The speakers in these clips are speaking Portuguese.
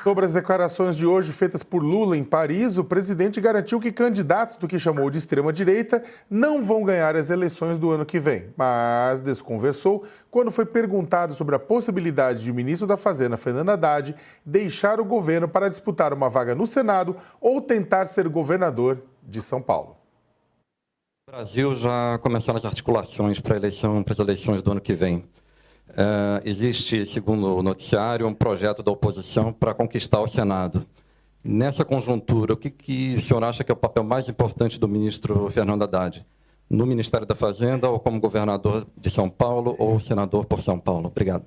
Sobre as declarações de hoje feitas por Lula em Paris, o presidente garantiu que candidatos do que chamou de extrema-direita não vão ganhar as eleições do ano que vem, mas desconversou quando foi perguntado sobre a possibilidade de o ministro da Fazenda, Fernando Haddad, deixar o governo para disputar uma vaga no Senado ou tentar ser governador de São Paulo. O Brasil já começou as articulações para as eleições do ano que vem. Existe, segundo o noticiário, um projeto da oposição para conquistar o Senado. Nessa conjuntura, o que o senhor acha que é o papel mais importante do ministro Fernando Haddad? No Ministério da Fazenda, ou como governador de São Paulo, ou senador por São Paulo? Obrigado.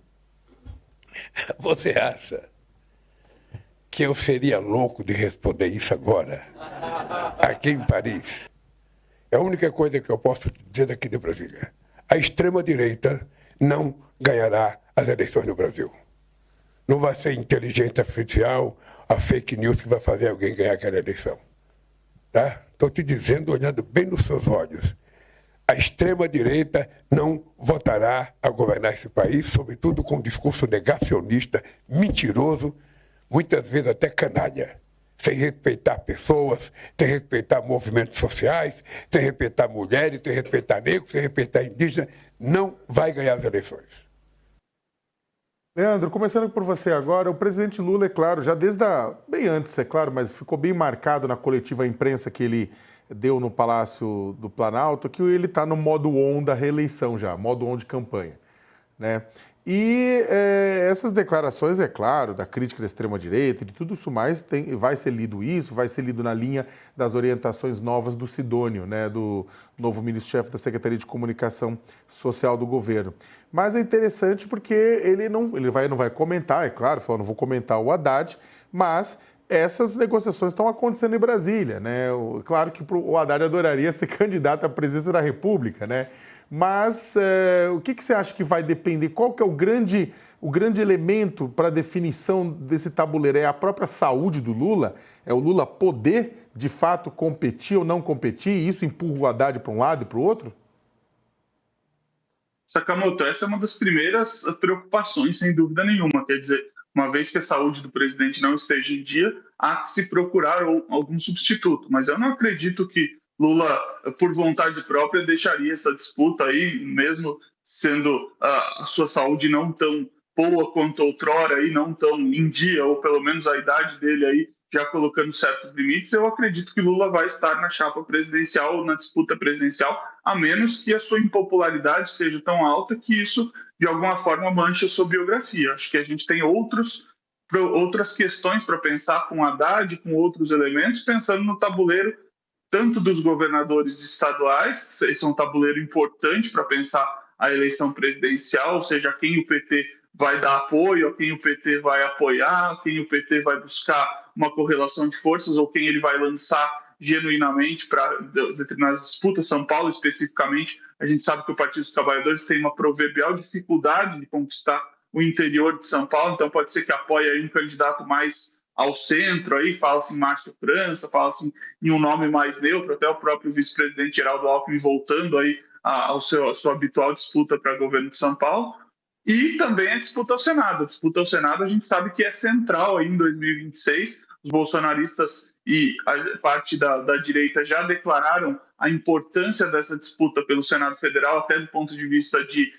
Você acha que eu seria louco de responder isso agora, aqui em Paris? É a única coisa que eu posso dizer daqui de Brasília. A extrema-direita não ganhará as eleições no Brasil. Não vai ser inteligência artificial, a fake news que vai fazer alguém ganhar aquela eleição. Tá? Estou te dizendo, olhando bem nos seus olhos. A extrema-direita não votará a governar esse país, sobretudo com um discurso negacionista, mentiroso, muitas vezes até canalha, sem respeitar pessoas, sem respeitar movimentos sociais, sem respeitar mulheres, sem respeitar negros, sem respeitar indígenas, não vai ganhar as eleições. Leandro, começando por você agora, o presidente Lula, é claro, já bem antes, é claro, mas ficou bem marcado na coletiva à imprensa que ele deu no Palácio do Planalto, que ele está no modo on da reeleição já, modo on de campanha, né? E essas declarações, é claro, da crítica da extrema-direita, de tudo isso mais, vai ser lido na linha das orientações novas do Sidônio, né, do novo ministro-chefe da Secretaria de Comunicação Social do governo. Mas é interessante porque ele não vai comentar, é claro, falou, não vou comentar o Haddad, mas essas negociações estão acontecendo em Brasília, né? Claro que o Haddad adoraria ser candidato à presidência da República, né? Mas o que você acha que vai depender? Qual que é o grande elemento para a definição desse tabuleiro? É a própria saúde do Lula? É o Lula poder, de fato, competir ou não competir? E isso empurra o Haddad para um lado e para o outro? Sakamoto, essa é uma das primeiras preocupações, sem dúvida nenhuma. Quer dizer, uma vez que a saúde do presidente não esteja em dia, há que se procurar algum substituto. Mas eu não acredito que Lula, por vontade própria, deixaria essa disputa aí, mesmo sendo a sua saúde não tão boa quanto outrora, aí, não tão em dia, ou pelo menos a idade dele aí já colocando certos limites. Eu acredito que Lula vai estar na chapa presidencial ou na disputa presidencial, a menos que a sua impopularidade seja tão alta que isso, de alguma forma, manche a sua biografia. Acho que a gente tem outras questões para pensar com Haddad, com outros elementos, pensando no tabuleiro tanto dos governadores estaduais, esse é um tabuleiro importante para pensar a eleição presidencial, ou seja, a quem o PT vai dar apoio, a quem o PT vai apoiar, a quem o PT vai buscar uma correlação de forças, ou quem ele vai lançar genuinamente para determinadas disputas. São Paulo, especificamente, a gente sabe que o Partido dos Trabalhadores tem uma proverbial dificuldade de conquistar o interior de São Paulo, então pode ser que apoie aí um candidato mais ao centro, aí fala-se em Márcio França, fala-se em um nome mais neutro, até o próprio vice-presidente Geraldo Alckmin voltando aí à sua habitual disputa para governo de São Paulo, e também a disputa ao Senado. A disputa ao Senado a gente sabe que é central aí em 2026, os bolsonaristas e a parte da direita já declararam a importância dessa disputa pelo Senado Federal, até do ponto de vista de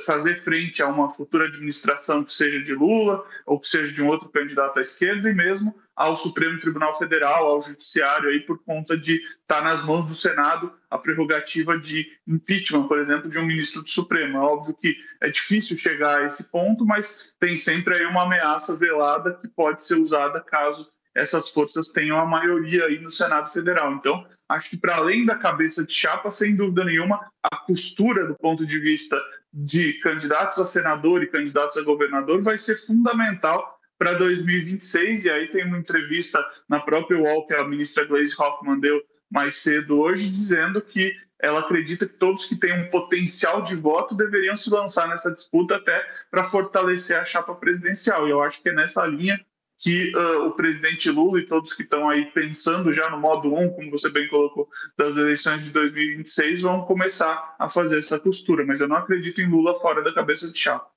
fazer frente a uma futura administração que seja de Lula ou que seja de um outro candidato à esquerda, e mesmo ao Supremo Tribunal Federal, ao Judiciário, aí, por conta de estar nas mãos do Senado a prerrogativa de impeachment, por exemplo, de um ministro do Supremo. É óbvio que é difícil chegar a esse ponto, mas tem sempre aí uma ameaça velada que pode ser usada caso essas forças tenham a maioria aí no Senado Federal. Então, acho que para além da cabeça de chapa, sem dúvida nenhuma, a costura do ponto de vista de candidatos a senador e candidatos a governador vai ser fundamental para 2026, e aí tem uma entrevista na própria UOL que a ministra Gleisi Hoffmann deu mais cedo hoje, dizendo que ela acredita que todos que têm um potencial de voto deveriam se lançar nessa disputa até para fortalecer a chapa presidencial, e eu acho que é nessa linha que o presidente Lula e todos que estão aí pensando já no modo 1, como você bem colocou, das eleições de 2026, vão começar a fazer essa costura. Mas eu não acredito em Lula fora da cabeça de chapa.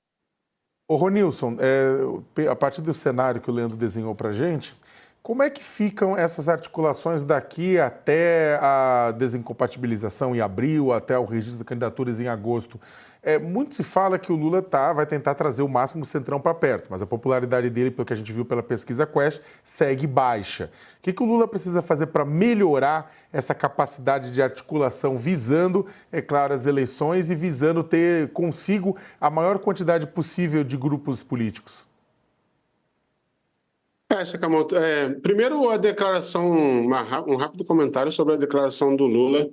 Ô, Ronilson, a partir do cenário que o Leandro desenhou para a gente, como é que ficam essas articulações daqui até a desincompatibilização em abril, até o registro de candidaturas em agosto? Muito se fala que o Lula vai tentar trazer o máximo Centrão para perto, mas a popularidade dele, pelo que a gente viu pela pesquisa Quest, segue baixa. O que o Lula precisa fazer para melhorar essa capacidade de articulação, visando, é claro, as eleições e visando ter consigo a maior quantidade possível de grupos políticos? Sakamoto, primeiro a declaração, um rápido comentário sobre a declaração do Lula,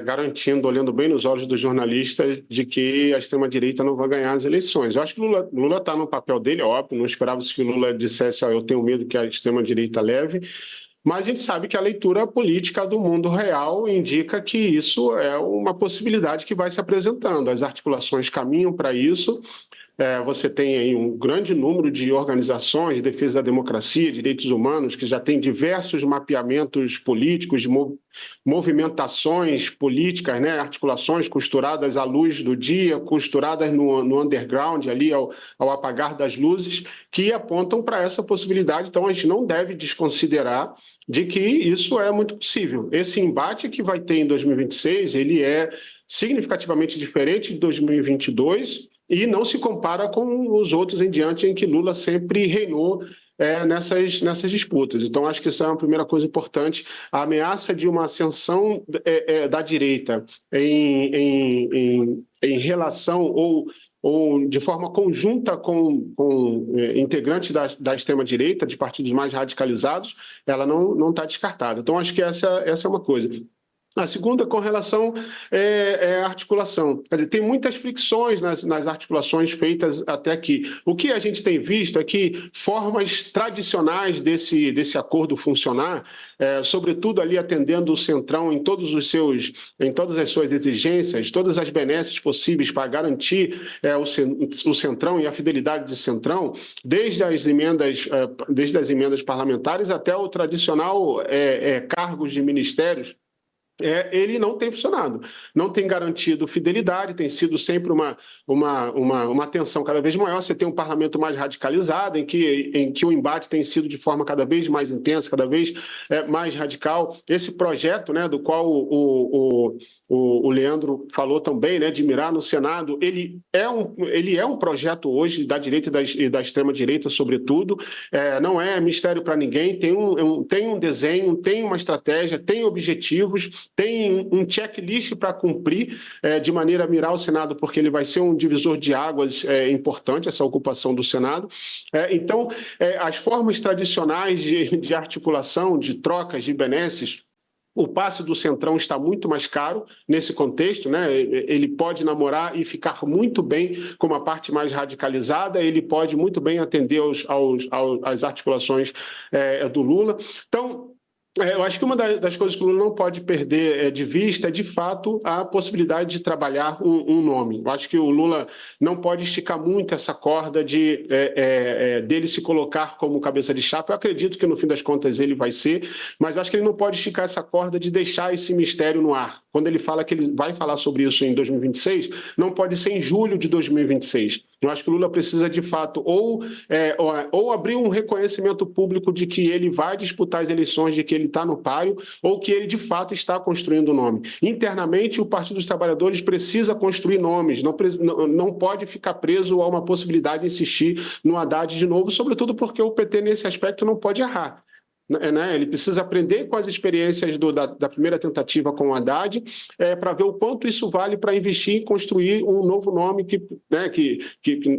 garantindo, olhando bem nos olhos do jornalista, de que a extrema-direita não vai ganhar as eleições. Eu acho que o Lula está no papel dele, óbvio, não esperava-se que o Lula dissesse, eu tenho medo que a extrema-direita leve, mas a gente sabe que a leitura política do mundo real indica que isso é uma possibilidade que vai se apresentando. As articulações caminham para isso. Você tem aí um grande número de organizações de defesa da democracia, direitos humanos, que já tem diversos mapeamentos políticos, de movimentações políticas, né? Articulações costuradas à luz do dia, costuradas no underground, ali ao apagar das luzes, que apontam para essa possibilidade. Então, a gente não deve desconsiderar de que isso é muito possível. Esse embate que vai ter em 2026, ele é significativamente diferente de 2022, e não se compara com os outros em diante em que Lula sempre reinou nessas disputas. Então, acho que isso é uma primeira coisa importante. A ameaça de uma ascensão da direita em relação ou de forma conjunta com integrantes da extrema-direita, de partidos mais radicalizados, ela não está descartada. Então, acho que essa é uma coisa. A segunda, com relação à articulação. Quer dizer, tem muitas fricções nas articulações feitas até aqui. O que a gente tem visto é que formas tradicionais desse acordo funcionar, sobretudo ali atendendo o Centrão em todas as suas exigências, todas as benesses possíveis para garantir o Centrão e a fidelidade de Centrão, desde as emendas parlamentares até o tradicional cargos de ministérios, ele não tem funcionado, não tem garantido fidelidade, tem sido sempre uma tensão cada vez maior. Você tem um parlamento mais radicalizado, em que o embate tem sido de forma cada vez mais intensa, cada vez mais radical. Esse projeto, né, do qual o Leandro falou também, né, de mirar no Senado, ele é um projeto hoje da direita e da extrema-direita, sobretudo. Não é mistério para ninguém, tem um desenho, tem uma estratégia, tem objetivos, tem um checklist para cumprir de maneira a mirar o Senado, porque ele vai ser um divisor de águas importante, essa ocupação do Senado. Então, as formas tradicionais de articulação, de trocas, de benesses, o passe do Centrão está muito mais caro nesse contexto, né? Ele pode namorar e ficar muito bem com uma parte mais radicalizada, ele pode muito bem atender às articulações do Lula. Então, eu acho que uma das coisas que o Lula não pode perder de vista é, de fato, a possibilidade de trabalhar um nome. Eu acho que o Lula não pode esticar muito essa corda dele se colocar como cabeça de chapa. Eu acredito que, no fim das contas, ele vai ser, mas eu acho que ele não pode esticar essa corda de deixar esse mistério no ar. Quando ele fala que ele vai falar sobre isso em 2026, não pode ser em julho de 2026. Eu acho que o Lula precisa, de fato, ou abrir um reconhecimento público de que ele vai disputar as eleições, de que ele está no páreo, ou que ele, de fato, está construindo o nome. Internamente, o Partido dos Trabalhadores precisa construir nomes, não pode ficar preso a uma possibilidade de insistir no Haddad de novo, sobretudo porque o PT, nesse aspecto, não pode errar. Ele precisa aprender com as experiências da primeira tentativa com o Haddad, para ver o quanto isso vale para investir em construir um novo nome que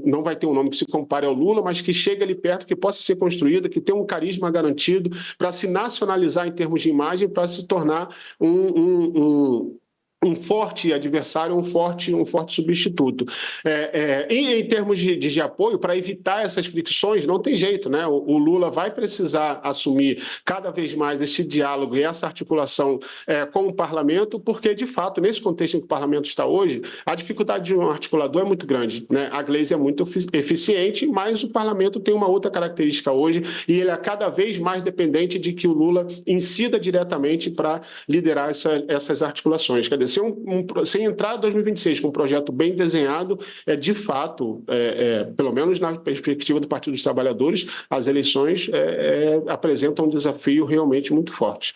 não vai ter um nome que se compare ao Lula, mas que chegue ali perto, que possa ser construído, que tenha um carisma garantido para se nacionalizar em termos de imagem, para se tornar um forte adversário, um forte substituto. Em termos de apoio, para evitar essas fricções, não tem jeito, né? O Lula vai precisar assumir cada vez mais esse diálogo e essa articulação com o parlamento, porque, de fato, nesse contexto em que o parlamento está hoje, a dificuldade de um articulador é muito grande, né? A Gleisi é muito eficiente, mas o parlamento tem uma outra característica hoje, e ele é cada vez mais dependente de que o Lula incida diretamente para liderar essas articulações. Quer dizer, sem entrar em 2026 com um projeto bem desenhado, de fato, pelo menos na perspectiva do Partido dos Trabalhadores, as eleições apresentam um desafio realmente muito forte.